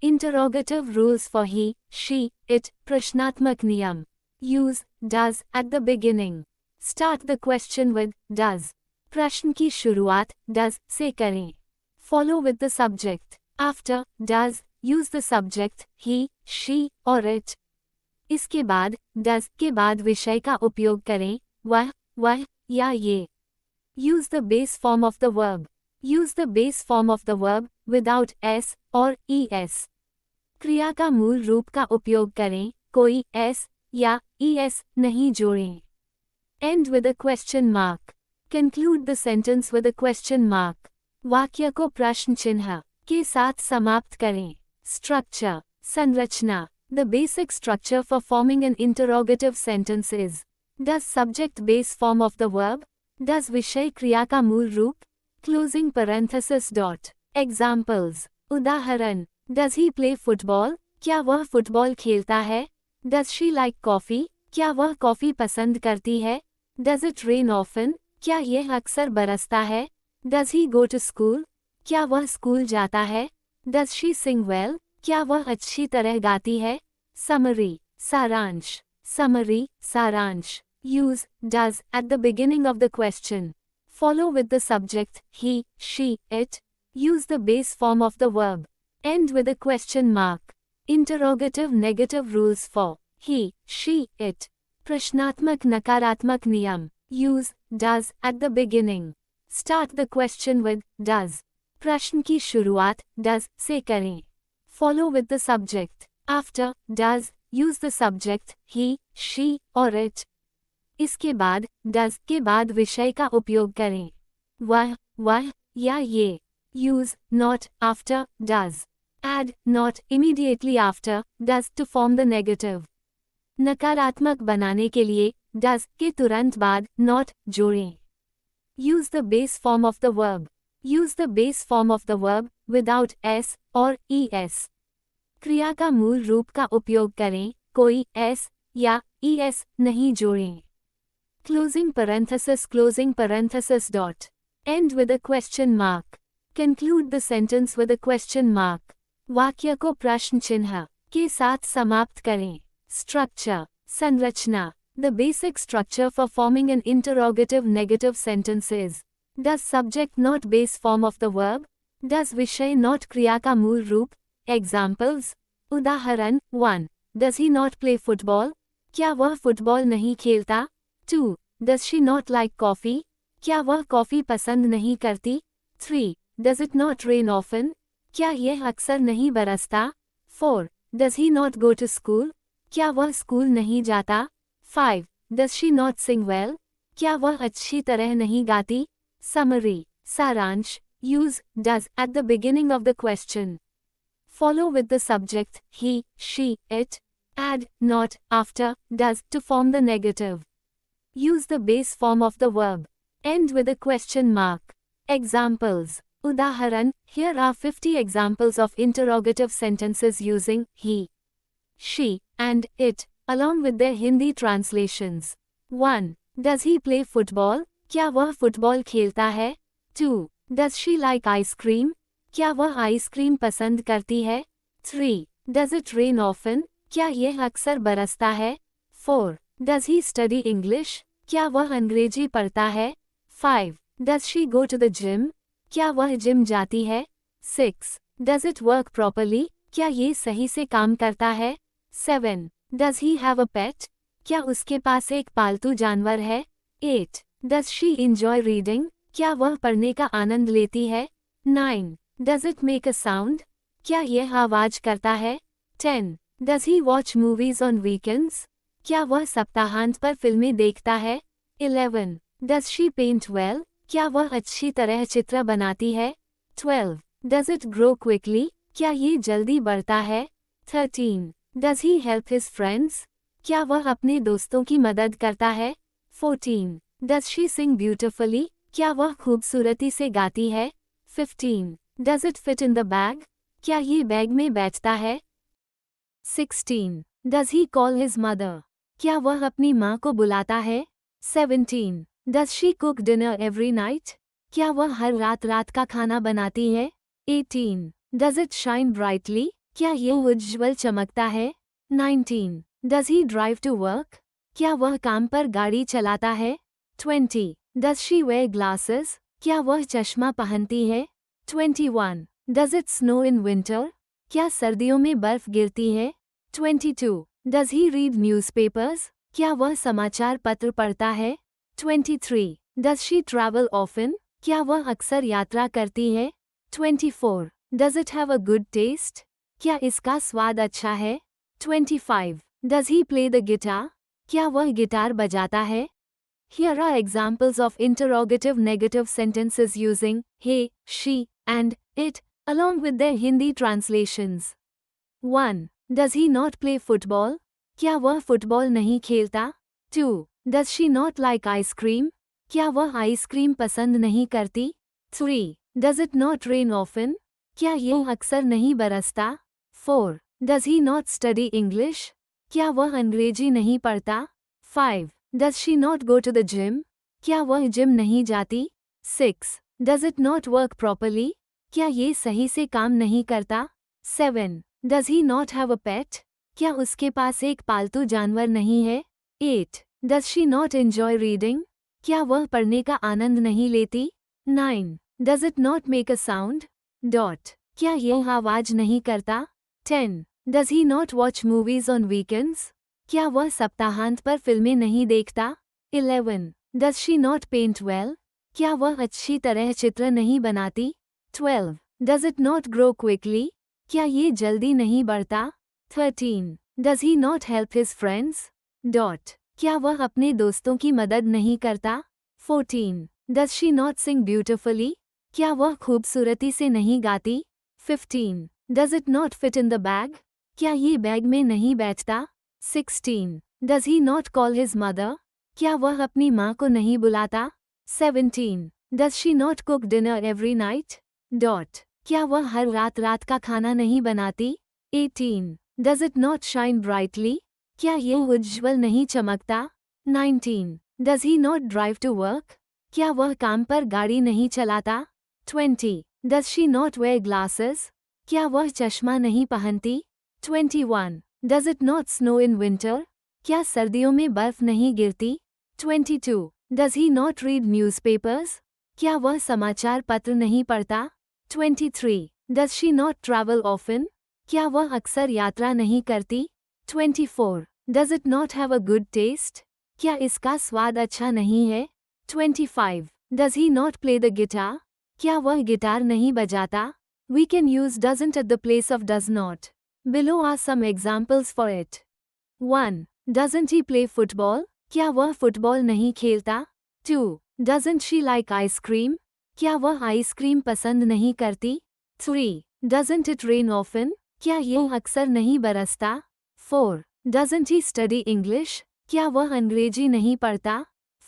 Interrogative rules for he, she, it. प्रश्नात्मक नियम. Use does at the beginning. Start the question with does. प्रश्न की शुरुआत does से करें. Follow with the subject. After does, use the subject he, she or it. इसके बाद does के बाद विषय का उपयोग करें वह या ये. Use the base form of the verb. Use the base form of the verb without s or es. क्रिया का मूल रूप का उपयोग करें, कोई s या es नहीं जोड़ें. End with a question mark. Conclude the sentence with a question mark. वाक्य को प्रश्न चिन्ह के साथ समाप्त करें. Structure, संरचना. The basic structure for forming an interrogative sentence is does subject base form of the verb, does विषय क्रिया का मूल रूप, closing parenthesis dot. Examples. उदाहरण. Does he play football? क्या वह फुटबॉल खेलता है? Does she like coffee? क्या वह कॉफी पसंद करती है? Does it rain often? क्या यह अक्सर बरसता है? Does he go to school? क्या वह स्कूल जाता है? Does she sing well? क्या वह अच्छी तरह गाती है? Summary, सारांश. Summary, सारांश. Use does at the beginning of the question. Follow with the subject he, she, it. Use the base form of the verb. End with a question mark. Interrogative negative rules for he, she, it. प्रश्नात्मक नकारात्मक नियम. Use does at the beginning. Start the question with does. प्रश्न की शुरुआत does से करें. Follow with the subject. After does, use the subject he, she or it. इसके बाद does के बाद विषय का उपयोग करें. वह या ये. Use not after does. Add not immediately after does to form the negative. नकारात्मक बनाने के लिए does के तुरंत बाद not जोड़ें. Use the base form of the verb. Use the base form of the verb without s or es. क्रिया का मूल रूप का उपयोग करें, कोई s या es नहीं जोड़ें. Closing parenthesis dot. End with a question mark. Conclude the sentence with a question mark. वाक्य को प्रश्न चिन्ह के साथ समाप्त करें. Structure, संरचना. The basic structure for forming an interrogative negative sentence is does subject not base form of the verb, does विषय not क्रिया का मूल रूप. Examples. उदाहरण. 1. Does he not play football? क्या वह फुटबॉल नहीं खेलता? 2. Does she not like coffee? क्या वह कॉफी पसंद नहीं करती? 3. Does it not rain often? क्या यह अक्सर नहीं बरसता? 4. Does he not go to school? क्या वह स्कूल नहीं जाता? 5. Does she not sing well? क्या वह अच्छी तरह नहीं गाती? Summary, सारांश. Use does at the beginning of the question. Follow with the subject he, she, it. Add not after does to form the negative. Use the base form of the verb. End with a question mark. Examples. उदाहरण. Here are 50 examples of interrogative sentences using he, she, and it, along with their Hindi translations. 1. Does he play football? क्या वह football खेलता है? 2. Does she like ice cream? क्या वह ice cream पसंद करती है? 3. Does it rain often? क्या यह अक्सर बरसता है? 4. Does he study English? क्या वह अंग्रेजी पढ़ता है? 5. Does she go to the gym? क्या वह जिम जाती है? 6. Does it work properly? क्या ये सही से काम करता है? 7. Does he have a pet? क्या उसके पास एक पालतू जानवर है? 8. Does she enjoy reading? क्या वह पढ़ने का आनंद लेती है? 9. Does it make a sound? क्या यह आवाज करता है? 10. Does he watch movies on weekends? क्या वह सप्ताहांत पर फिल्में देखता है? 11. Does she paint well? क्या वह अच्छी तरह चित्र बनाती है? 12. Does it grow quickly? क्या ये जल्दी बढ़ता है? 13. Does he help his friends? क्या वह अपने दोस्तों की मदद करता है? 14. Does she sing beautifully? क्या वह खूबसूरती से गाती है? 15. Does it fit in the bag? क्या ये बैग में बैठता है? 16. Does he call his mother? क्या वह अपनी माँ को बुलाता है? 17. Does she cook dinner every night? क्या वह हर रात का खाना बनाती है? 18. Does it shine brightly? क्या ये उज्ज्वल चमकता है? 19. Does he drive to work? क्या वह काम पर गाड़ी चलाता है? 20. Does she wear glasses? क्या वह चश्मा पहनती है? 21. Does it snow in winter? क्या सर्दियों में बर्फ गिरती है? 22. Does he read newspapers? क्या वह समाचार पत्र पढ़ता है? 23. Does she travel often? क्या वह अक्सर यात्रा करती है? 24. Does it have a good taste? क्या इसका स्वाद अच्छा है? 25. Does he play the guitar? क्या वह गिटार बजाता है? Here are examples of interrogative negative sentences using he, she, and it, along with their Hindi translations. 1. Does he not play football? क्या वह फुटबॉल नहीं खेलता? 2. Does she not like ice cream? क्या वह आइसक्रीम पसंद नहीं करती? 3. Does it not rain often? क्या ये अक्सर नहीं बरसता? 4. Does he not study English? क्या वह अंग्रेजी नहीं पढ़ता? 5. Does she not go to the gym? क्या वह जिम नहीं जाती? 6. Does it not work properly? क्या ये सही से काम नहीं करता? 7. Does he not have a pet? क्या उसके पास एक पालतू जानवर नहीं है? 8. Does she not enjoy reading? क्या वह पढ़ने का आनंद नहीं लेती? 9. Does it not make a sound? क्या यह आवाज नहीं करता? 10. Does he not watch movies on weekends? क्या वह सप्ताहांत पर फिल्में नहीं देखता? 11. Does she not paint well? क्या वह अच्छी तरह चित्र नहीं बनाती? 12. Does it not grow quickly? क्या ये जल्दी नहीं बढ़ता? 13. Does he not help his friends? क्या वह अपने दोस्तों की मदद नहीं करता? 14. Does she not sing beautifully? क्या वह खूबसूरती से नहीं गाती? 15. Does it not fit in the bag? क्या ये बैग में नहीं बैठता? 16. Does he not call his mother? क्या वह अपनी माँ को नहीं बुलाता? 17. Does she not cook dinner every night? क्या वह हर रात का खाना नहीं बनाती? 18. Does it not shine brightly? क्या ये उज्ज्वल नहीं चमकता? 19. Does he not drive to work? क्या वह काम पर गाड़ी नहीं चलाता? 20. Does she not wear glasses? क्या वह चश्मा नहीं पहनती? 21. Does it not snow in winter? क्या सर्दियों में बर्फ नहीं गिरती? 22. Does he not read newspapers? क्या वह समाचार पत्र नहीं पढ़ता? 23. Does she not travel often? क्या वह अक्सर यात्रा नहीं करती? 24. Does it not have a good taste? क्या इसका स्वाद अच्छा नहीं है? 25. Does he not play the guitar? क्या वह गिटार नहीं बजाता? We can use doesn't at the place of does not. Below are some examples for it. 1. Doesn't he play football? क्या वह फुटबॉल नहीं खेलता? 2. Doesn't she like ice cream? क्या वह आइसक्रीम पसंद नहीं करती? 3. Doesn't it rain often? क्या यह अक्सर नहीं बरसता? 4. Doesn't he study English? क्या वह अंग्रेजी नहीं पढ़ता?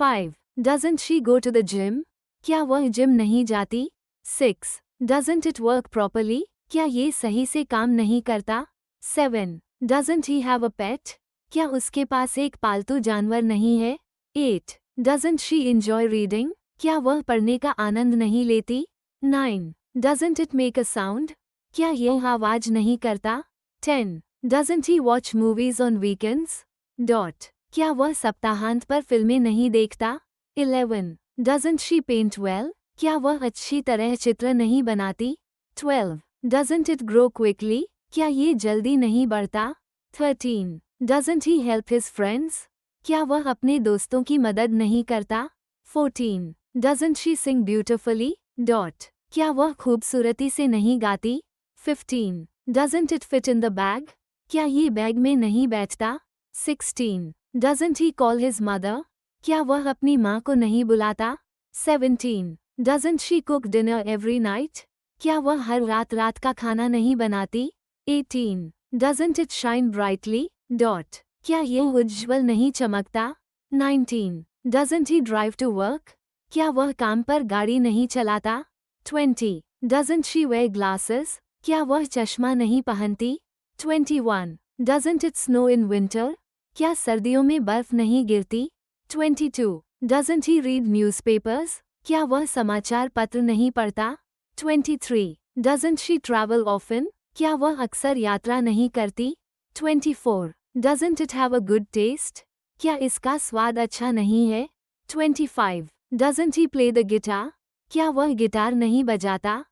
5. Doesn't she go to the gym? क्या वह जिम नहीं जाती? 6. Doesn't it work properly? क्या ये सही से काम नहीं करता? 7. Doesn't he have a pet? क्या उसके पास एक पालतू जानवर नहीं है? 8. Doesn't she enjoy reading? क्या वह पढ़ने का आनंद नहीं लेती? 9. Doesn't it make a sound? क्या यह आवाज नहीं करता? 10. Doesn't he watch movies on weekends? क्या वह सप्ताहांत पर फिल्में नहीं देखता? 11. Doesn't she paint well? क्या वह अच्छी तरह चित्र नहीं बनाती? 12. Doesn't it grow quickly? क्या ये जल्दी नहीं बढ़ता? 13. Doesn't he help his friends? क्या वह अपने दोस्तों की मदद नहीं करता? 14. Doesn't she sing beautifully? क्या वह खूबसूरती से नहीं गाती? 15. Doesn't it fit in the bag? क्या ये बैग में नहीं बैठता? 16. Doesn't he call his mother? क्या वह अपनी माँ को नहीं बुलाता? 17. Doesn't she cook dinner every night? क्या वह हर रात का खाना नहीं बनाती? 18. Doesn't it shine brightly? क्या ये उज्ज्वल नहीं चमकता? 19. Doesn't he drive to work? क्या वह काम पर गाड़ी नहीं चलाता? 20. Doesn't she wear glasses? क्या वह चश्मा नहीं पहनती? 21. Doesn't it snow in winter? क्या सर्दियों में बर्फ नहीं गिरती? 22. Doesn't he read newspapers? क्या वह समाचार पत्र नहीं पढ़ता? 23. Doesn't she travel often? क्या वह अक्सर यात्रा नहीं करती? 24. Doesn't it have a good taste? क्या इसका स्वाद अच्छा नहीं है? 25. Doesn't he play the guitar? क्या वह गिटार नहीं बजाता?